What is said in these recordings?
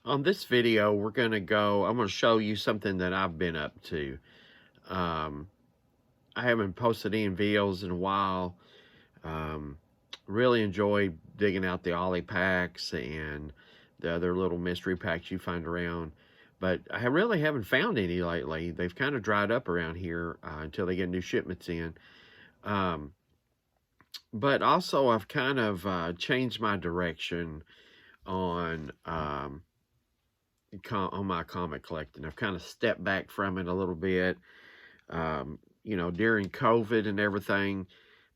On this video, I'm going to show you something that I've been up to. Um, I haven't posted any videos in a while. Um, really enjoy digging out the Ollie packs and the other little mystery packs you find around. But I really haven't found any lately. They've kind of dried up around here until they get new shipments in. Um, but also, I've kind of changed my direction on on my comic collecting. I've kind of stepped back from it a little bit. During COVID and everything,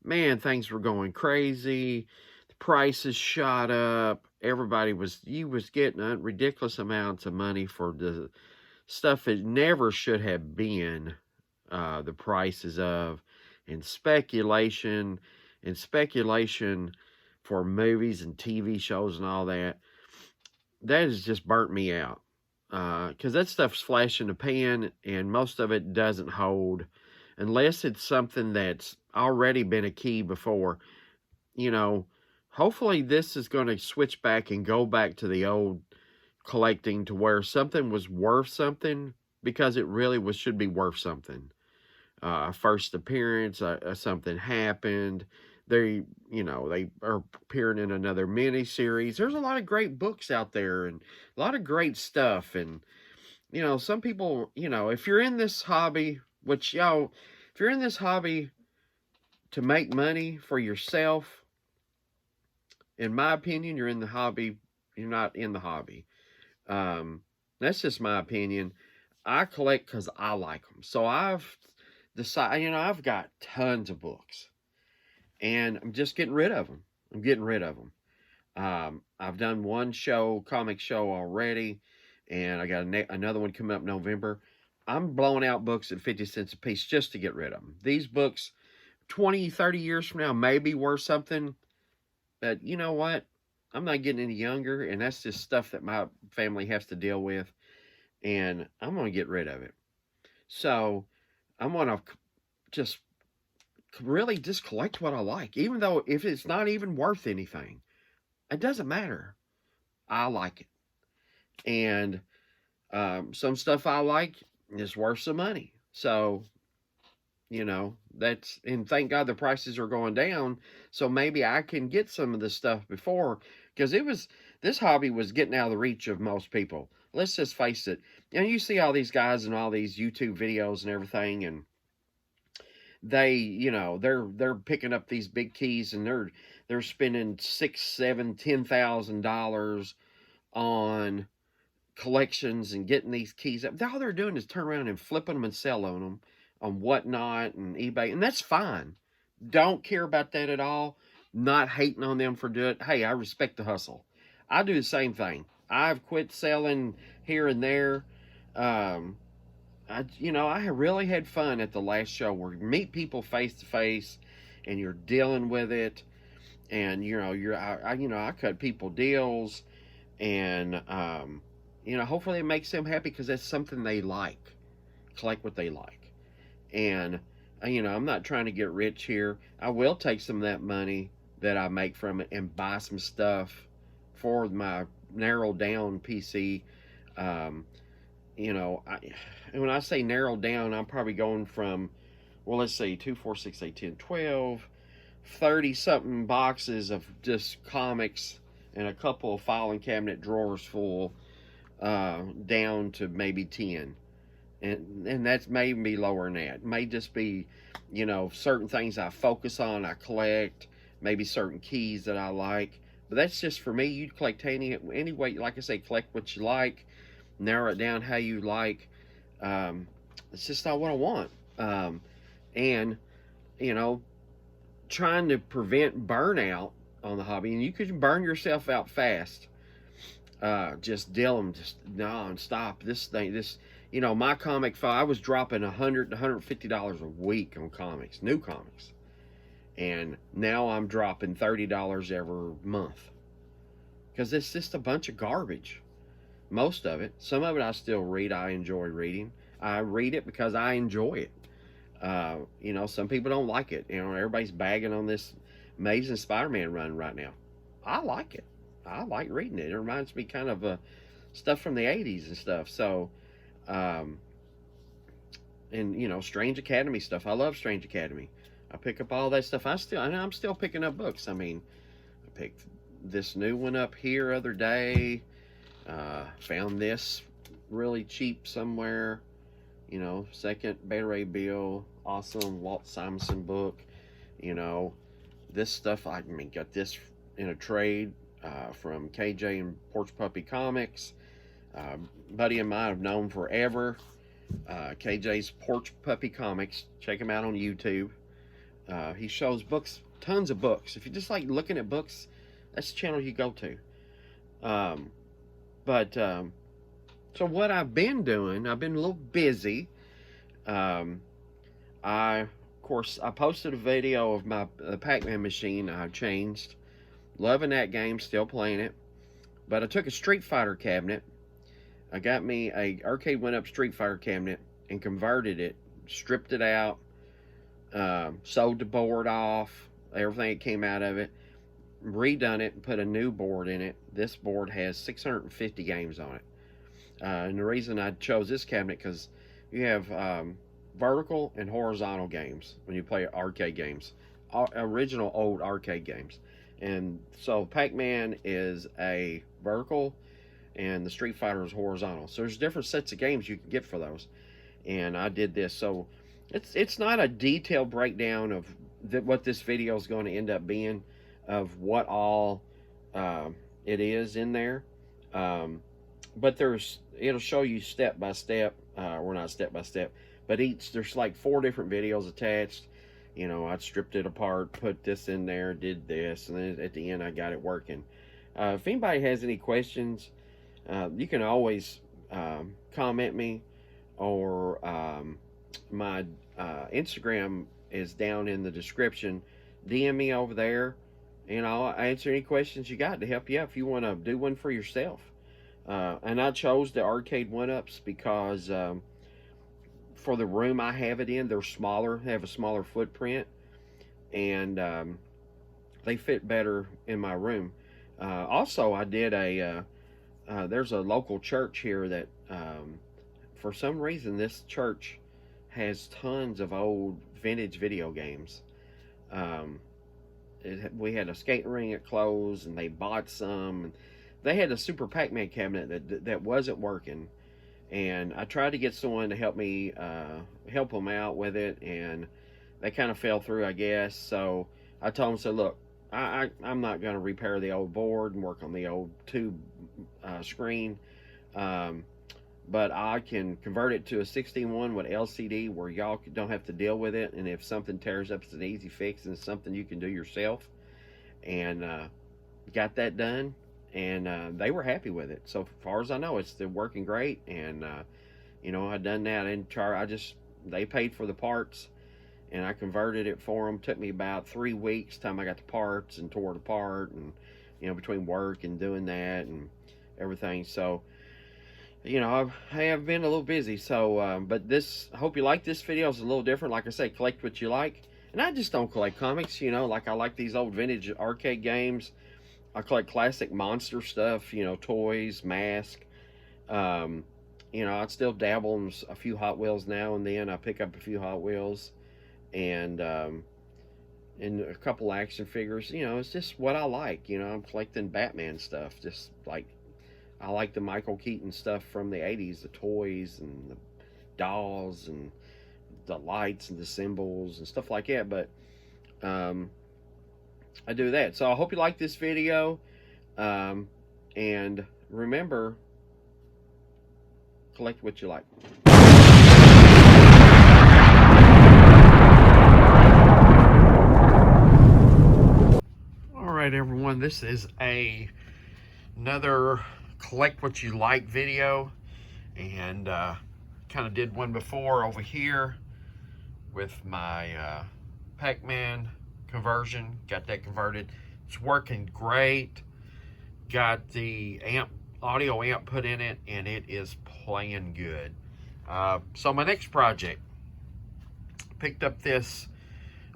man, things were going crazy. The prices shot up. You was getting ridiculous amounts of money for the stuff it never should have been the prices of, and speculation for movies and TV shows and all that. That has just burnt me out. Because that stuff's flash in the pan, and most of it doesn't hold unless it's something that's already been a key before. You know, hopefully this is going to switch back and go back to the old collecting, to where something was worth something because it really should be worth something. First appearance, something happened. They are appearing in another mini series. There's a lot of great books out there and a lot of great stuff. And, some people, if you're in this hobby, if you're in this hobby to make money for yourself, in my opinion, you're not in the hobby. That's just my opinion. I collect because I like them. So I've decided, I've got tons of books. And I'm just getting rid of them. I've done one comic show already, and I got another one coming up November. I'm blowing out books at 50 cents a piece just to get rid of them. These books, 20, 30 years from now, may be worth something, but you know what? I'm not getting any younger, and that's just stuff that my family has to deal with, and I'm going to get rid of it. So I'm going to just really just collect what I like, even though if it's not even worth anything, it doesn't matter. I like it. And some stuff I like is worth some money. So, and thank God the prices are going down. So maybe I can get some of this stuff before, because this hobby was getting out of the reach of most people. Let's just face it. And you see all these guys and all these YouTube videos and everything, and they're picking up these big keys, and they're spending $6,000, $7,000, $10,000 on collections and getting these keys up. All they're doing is turn around and flipping them and selling them on Whatnot and eBay, and that's fine. Don't care about that at all. Not hating on them for doing it. Hey, I respect the hustle. I do the same thing. I've quit selling here and there. I really had fun at the last show, where you meet people face to face and you're dealing with it. And, I cut people deals, and, hopefully it makes them happy, because that's something they like. Collect what they like. And, I'm not trying to get rich here. I will take some of that money that I make from it and buy some stuff for my narrowed down PC. When I say narrowed down, I'm probably going from, well, let's see, 2, 4, 6, 8, 10, 12, 30 something boxes of just comics and a couple of filing cabinet drawers full, down to maybe 10. And that's maybe lower than that. It may just be, certain things I focus on, I collect, maybe certain keys that I like. But that's just for me. You collect anyway, like I say, collect what you like, narrow it down how you like. It's just not what I want. And, trying to prevent burnout on the hobby. And you could burn yourself out fast. Just dealing just non-stop. My comic file, I was dropping $100 to $150 a week on comics, new comics. And now I'm dropping $30 every month. Because it's just a bunch of garbage. Most of it. Some of it I still read. I enjoy reading. I read it because I enjoy it. Some people don't like it. Everybody's bagging on this Amazing Spider-Man run right now. I like it. I like reading it. It reminds me kind of stuff from the 80s and stuff. So, um, and you know, Strange Academy stuff. I love Strange Academy. I pick up all that stuff. I'm still picking up books. I mean, I picked this new one up here other day. Found this really cheap somewhere. You know, second Beta Ray Bill, awesome Walt Simonson book. You know, this stuff, I mean, got this in a trade from KJ and Porch Puppy Comics. Buddy of mine I've known forever. KJ's Porch Puppy Comics. Check him out on YouTube. He shows books, tons of books. If you just like looking at books, that's the channel you go to. So what I've been doing, I've been a little busy. Of course, I posted a video of my Pac-Man machine I've changed. Loving that game, still playing it. But I took a Street Fighter cabinet. I got me a Arcade 1-Up Street Fighter cabinet and converted it, stripped it out, sewed the board off, everything that came out of it, redone it and put a new board in it. This board has 650 games on it. And the reason I chose this cabinet, because you have vertical and horizontal games when you play arcade games, original old arcade games. And so Pac-Man is a vertical and the Street Fighter is horizontal. So there's different sets of games you can get for those. And I did this. So it's not a detailed breakdown of what this video is going to end up being, of what all it is in there. But it'll show you step by step, or not step by step, but there's like 4 different videos attached. You know, I stripped it apart, put this in there, did this, and then at the end I got it working. If anybody has any questions, you can always comment me, or my Instagram is down in the description. DM me over there, and I'll answer any questions you got to help you out if you want to do one for yourself. And I chose the Arcade 1-Ups because for the room I have it in, they're smaller, have a smaller footprint, and they fit better in my room. Also, I did there's a local church here that for some reason this church has tons of old vintage video games. We had a skating ring at close, and they bought some. And they had a Super Pac-Man cabinet that wasn't working, and I tried to get someone to help me help them out with it, and they kind of fell through, I guess. So I told them, said, look, I'm not going to repair the old board and work on the old tube screen, but I can convert it to a 16:1 with LCD where y'all don't have to deal with it, and if something tears up, it's an easy fix, and it's something you can do yourself. And got that done, and they were happy with it. So far as I know, it's still working great. And you know, I done that, and they paid for the parts, and I converted it for them. Took me about 3 weeks time I got the parts and tore it apart, and you know, between work and doing that and everything. So you know, I have been a little busy. So but I hope you like this video. It's a little different. Like I say, collect what you like. And I just don't collect comics, you know, like I like these old vintage arcade games. I collect classic monster stuff, you know, toys, masks. You know, I still dabble in a few Hot Wheels now and then. I pick up a few Hot Wheels and a couple action figures. You know, it's just what I like. You know, I'm collecting Batman stuff. Just like, I like the Michael Keaton stuff from the 80s, the toys and the dolls and the lights and the symbols and stuff like that. But I do that. So I hope you like this video, and remember, collect what you like. All right, everyone, this is another collect what you like video, and kind of did one before over here with my Pac-Man conversion. Got that converted. It's working great. Got the audio amp put in it, and it is playing good. So my next project, picked up this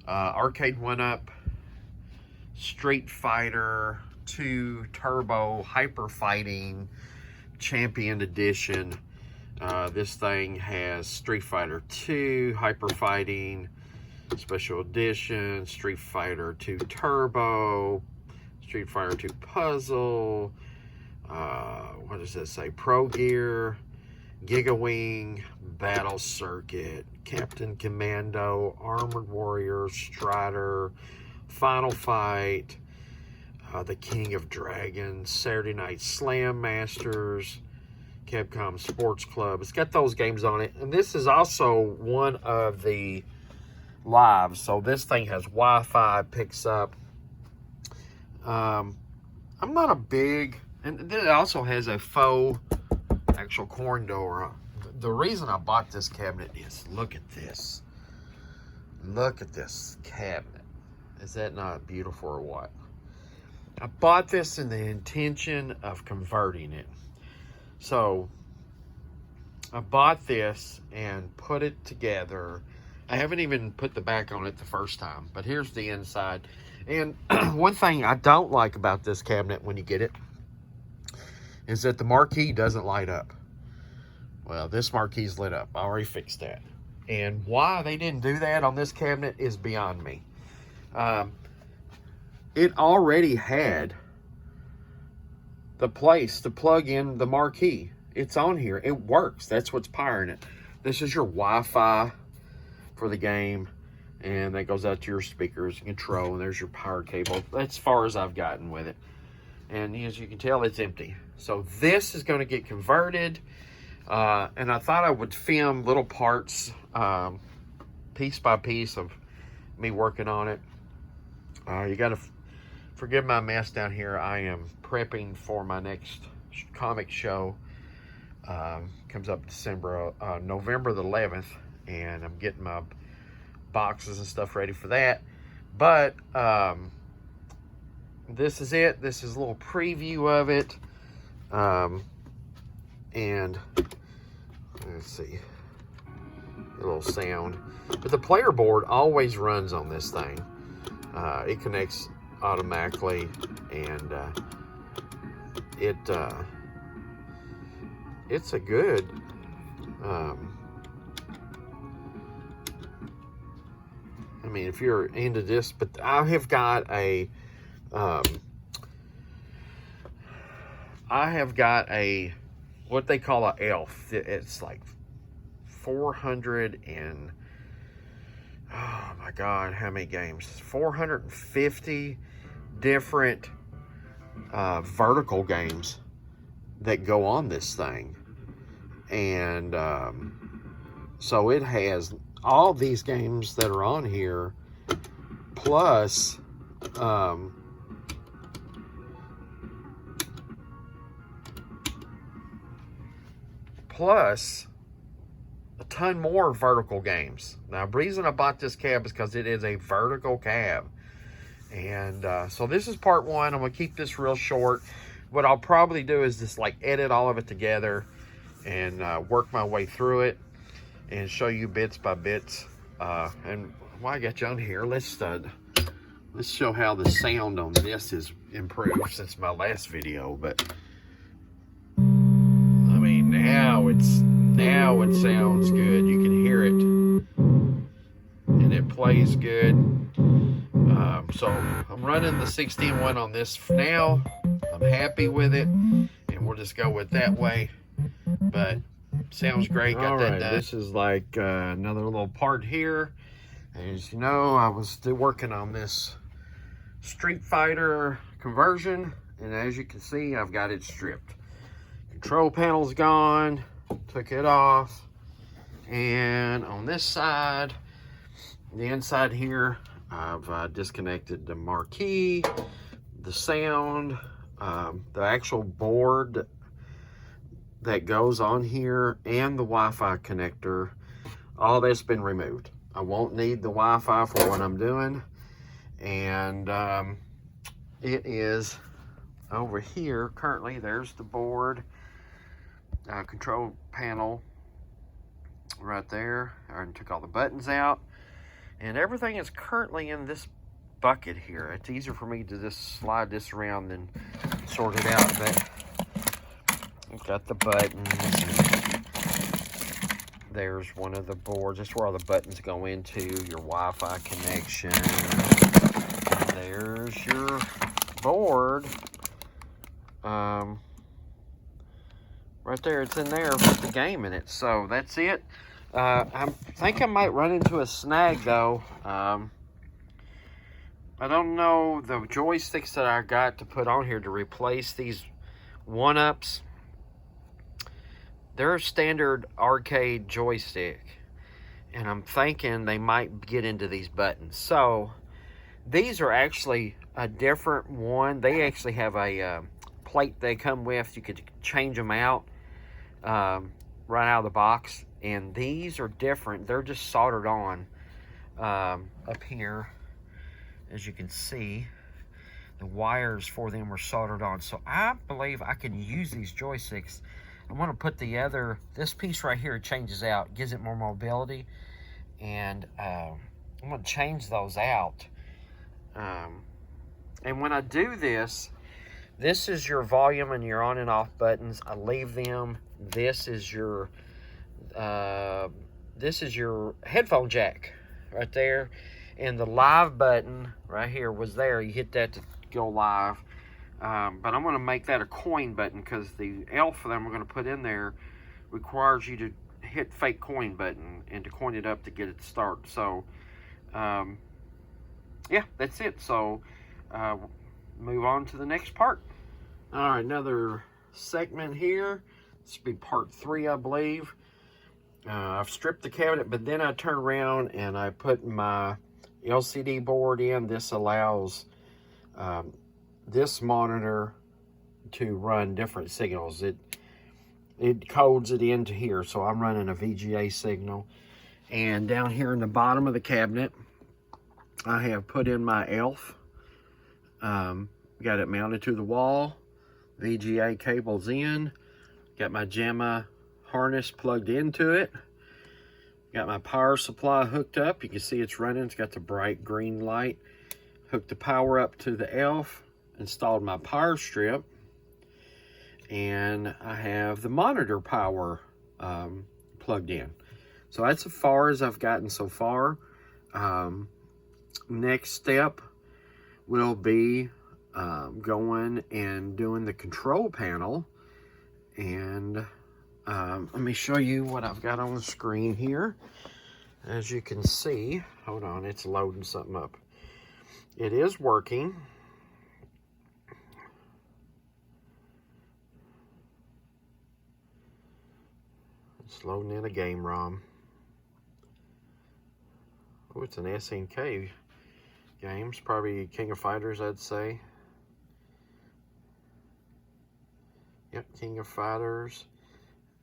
Arcade 1-Up Street Fighter 2 Turbo Hyper Fighting Champion Edition. This thing has Street Fighter 2, Hyper Fighting, Special Edition, Street Fighter 2 Turbo, Street Fighter 2 Puzzle, what does that say? Pro Gear, Giga Wing, Battle Circuit, Captain Commando, Armored Warrior, Strider, Final Fight, The King of Dragons, Saturday Night Slam Masters, Capcom Sports Club. It's got those games on it. And this is also one of the lives. So this thing has Wi-Fi, picks up. I'm not a big... And then it also has a faux actual corn door. The reason I bought this cabinet is, look at this. Look at this cabinet. Is that not beautiful or what? I bought this in the intention of converting it. So I bought this and put it together. I haven't even put the back on it the first time, but here's the inside. And one thing I don't like about this cabinet when you get it is that the marquee doesn't light up. Well, this marquee's lit up. I already fixed that. And why they didn't do that on this cabinet is beyond me. It already had the place to plug in the marquee. It's on here. It works. That's what's powering it. This is your Wi-Fi for the game. And that goes out to your speakers and control. And there's your power cable. That's as far as I've gotten with it. And as you can tell, it's empty. So this is going to get converted. And I thought I would film little parts, piece by piece of me working on it. You got to forgive my mess down here. I am prepping for my next comic show. Comes up November the 11th. And I'm getting my boxes and stuff ready for that. But this is it. This is a little preview of it. And let's see, a little sound. But the player board always runs on this thing. It connects automatically, and it's a good I mean, if you're into this, but I have got a what they call a elf. It's like 400 and, oh my God, how many games? 450 different vertical games that go on this thing. And so it has all these games that are on here, plus a ton more vertical games. Now, the reason I bought this cab is because it is a vertical cab. And so this is part one. I'm going to keep this real short. What I'll probably do is just like edit all of it together and work my way through it and show you bits by bits. And while I got you on here, let's show how the sound on this is improved since my last video. But I mean, now it sounds good. You can hear it, and it plays good. So I'm running the 16-1 on this now. I'm happy with it, and we'll just go with that way. But sounds great. Got that done. This is like another little part here. As you know, I was still working on this Street Fighter conversion, and as you can see, I've got it stripped. Control panel's gone. Took it off. And on this side, the inside here, I've disconnected the marquee, the sound, the actual board that goes on here, and the Wi-Fi connector. All that's been removed. I won't need the Wi-Fi for what I'm doing. And it is over here currently. There's the board, control panel right there. I took all the buttons out, and everything is currently in this bucket here. It's easier for me to just slide this around than sort it out. But got the buttons. There's one of the boards. That's where all the buttons go into, your Wi-Fi connection. There's your board. Right there, it's in there with the game in it. So that's it. I think I might run into a snag though. I don't know the joysticks that I got to put on here to replace these 1-ups. They're a standard arcade joystick, and I'm thinking they might get into these buttons. So these are actually a different one. They actually have a plate they come with. You could change them out right out of the box, and these are different. They're just soldered on up here. As you can see, the wires for them are soldered on. So I believe I can use these joysticks. I'm going to put this piece right here changes out, gives it more mobility, and I'm going to change those out. And when I do this, this is your volume and your on and off buttons. I leave them. This is your headphone jack right there, and the live button right here was there. You hit that to go live. But I'm going to make that a coin button, because the elf that I'm going to put in there requires you to hit fake coin button and to coin it up to get it to start. So, yeah, that's it. So, move on to the next part. All right, another segment here. This will be part 3, I believe. I've stripped the cabinet, but then I turn around and I put my LCD board in. This allows this monitor to run different signals. It codes it into here, so I'm running a VGA signal. And down here in the bottom of the cabinet, I have put in my ELF. Got it mounted to the wall. VGA cables in. Got my JAMA harness plugged into it. Got my power supply hooked up. You can see it's running. It's got the bright green light. Hooked the power up to the ELF. Installed my power strip, and I have the monitor power plugged in. So that's as far as I've gotten so far. Next step will be going and doing the control panel, and let me show you what I've got on the screen here. As you can see, hold on, it's loading something up. It is working. It's loading in a game ROM. Oh, it's an SNK games, probably King of Fighters, I'd say. Yep, King of Fighters.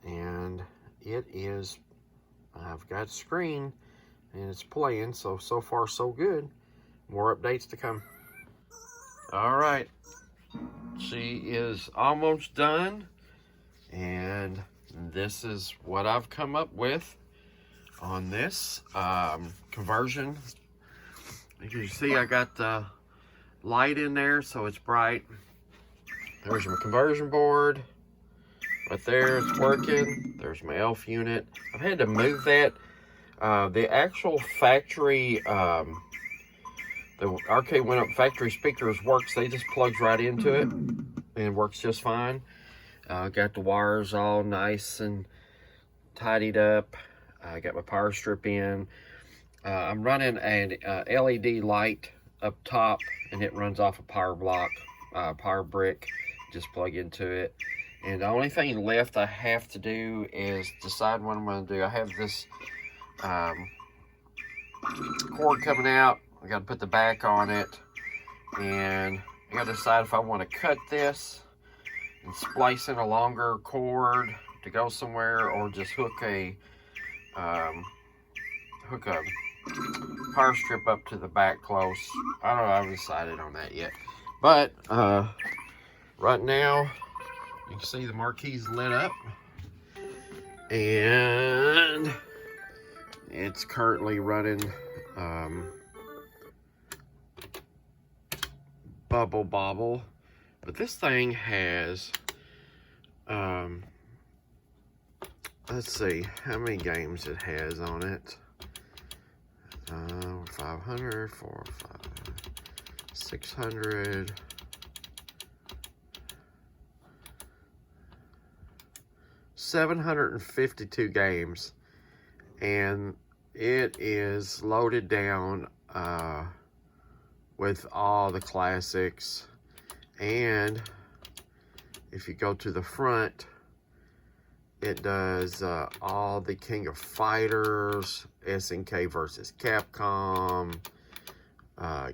And it is, I've got screen, and it's playing, so far so good. More updates to come. All right, she is almost done, and this is what I've come up with on this conversion. As you see, I got the light in there, so it's bright. There's my conversion board. Right there, it's working. There's my ELF unit. I've had to move that. The actual factory, the Arcade Went Up factory speakers works. They just plugs right into it and works just fine. Got the wires all nice and tidied up. I got my power strip in. I'm running an LED light up top, and it runs off a power block, power brick. Just plug into it. And the only thing left I have to do is decide what I'm going to do. I have this cord coming out. I got to put the back on it, and I got to decide if I want to cut this and splice in a longer cord to go somewhere, or just hook a power strip up to the back close. I don't know. I haven't decided on that yet. But right now, you can see the marquee's lit up, and it's currently running Bubble Bobble. But this thing has Let's see how many games it has on it. 500, 4, 5, 600. 752 games, and it is loaded down with all the classics. And if you go to the front, it does all the King of Fighters, SNK versus Capcom,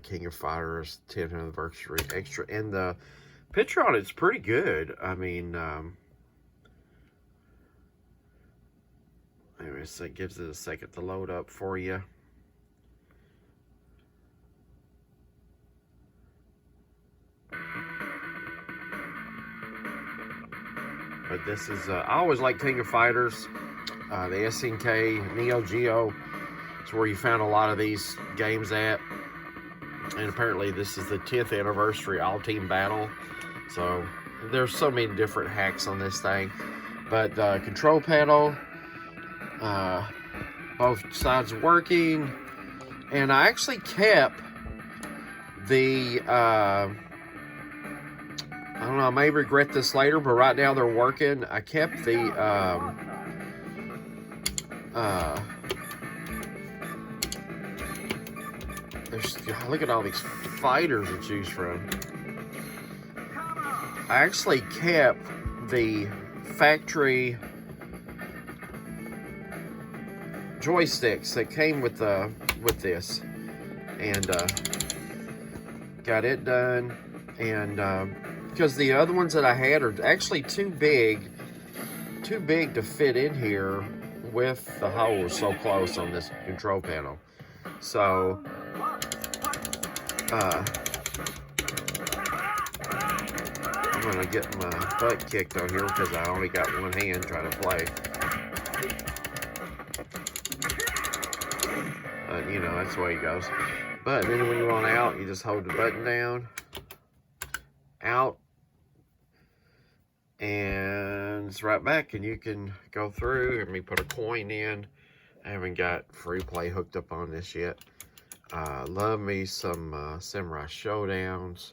King of Fighters 10th anniversary extra, and the picture on it's pretty good. I mean, anyways, it gives it a second to load up for you. But this is, I always like King of Fighters. The SNK, Neo Geo, it's where you found a lot of these games at. And apparently this is the 10th anniversary all-team battle. So there's so many different hacks on this thing. But control panel, both sides working. And I actually kept the, I don't know, I may regret this later, but right now they're working. I kept the, look at all these fighters to choose from. I actually kept the factory joysticks that came with this, and got it done. And because the other ones that I had are actually too big to fit in here with the holes so close on this control panel. So I'm gonna get my butt kicked on here because I only got one hand trying to play. But you know, that's the way it goes. But then when you want out, you just hold the button down, out, and it's right back, and you can go through. Let me put a coin in. I haven't got free play hooked up on this yet. Love me some Samurai Showdowns.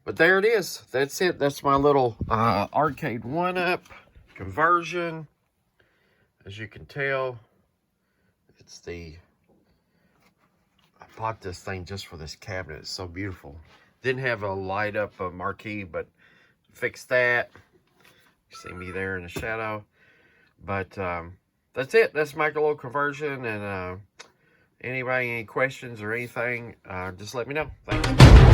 But there it is. That's it. That's my little arcade 1-up conversion. As you can tell, it's the... I bought this thing just for this cabinet. It's so beautiful. Didn't have a light up marquee, but fixed that. You see me there in the shadow. But that's it. That's my little conversion. And anybody, any questions or anything, just let me know. Thanks.